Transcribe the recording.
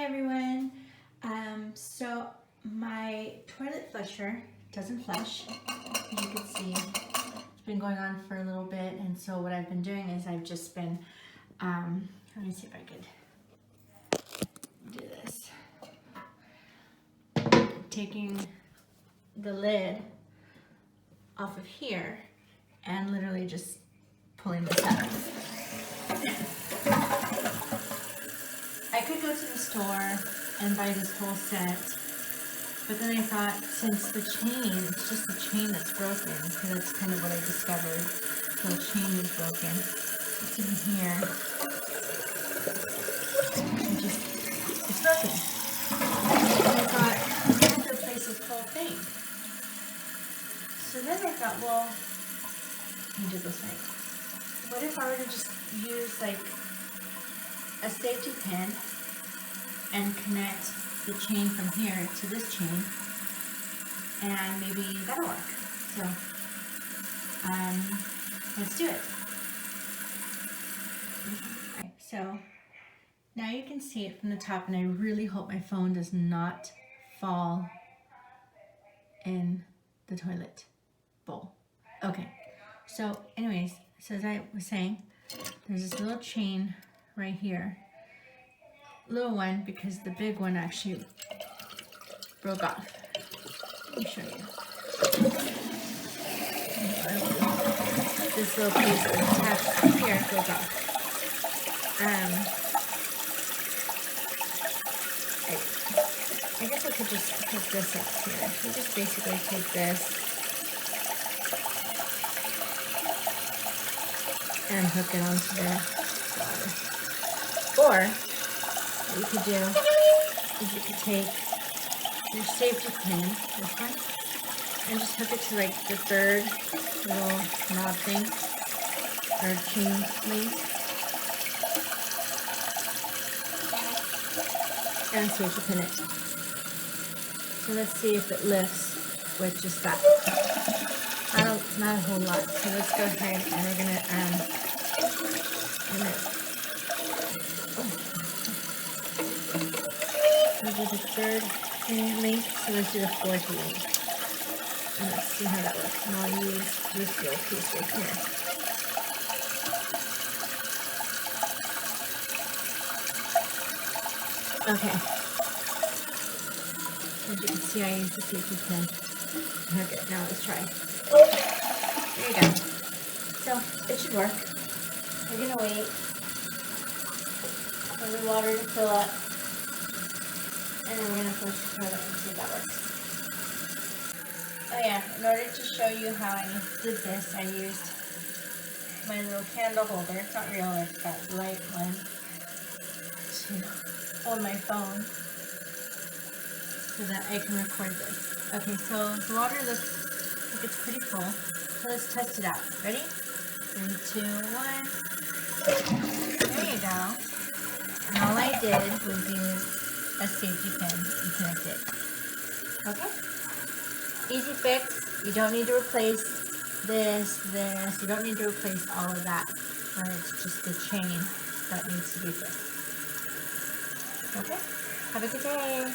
everyone. So my toilet flusher doesn't flush. As you can see, it's been going on for a little bit, and so what I've been doing is I've just been, let me see if I could do this. Taking the lid off of here and literally just pulling this out. I could go to the store and buy this whole set, but then I thought, since the chain, it's just the chain that's broken, because that's kind of what I discovered. The chain is broken. It's in here. It's broken. And I thought, I have to replace this whole thing. So then I thought, well, let me do this right. What if I were to just use like a safety pin and connect the chain from here to this chain, and maybe that'll work. So let's do it. Okay, so now you can see it from the top, and I really hope my phone does not fall in the toilet bowl. Okay, so anyways, so as I was saying, there's this little chain right here. Little one, because the big one actually broke off. Let me show you. This little piece attached here broke off. I guess I could just hook this up here. You just basically take this and hook it onto the water. Or what you could do is you could take your safety pin, this one, and just hook it to like the third little knob thing, or chain link, and safety pin it. So let's see if it lifts with just that. Not a whole lot. So let's go ahead and we're gonna we'll do the third link, so let's do the fourth link. And let's see how that works. And I'll use this little piece right here. Okay. As you can see, I used the safety pin. Okay, now let's try. There you go. So, it should work. We're gonna wait for the water to fill up. And then we're going to flush the toilet and see if that works. Oh yeah, in order to show you how I did this, I used my little candle holder. It's not real, it's that light one, to hold my phone so that I can record this. Okay, so the water looks like it's pretty full. So let's test it out. Ready? 3, 2, 1. There you go. And all I did was use a safety pin and connect it. Okay? Easy fix. You don't need to replace this. You don't need to replace all of that. But it's just the chain that needs to be fixed. Okay? Have a good day.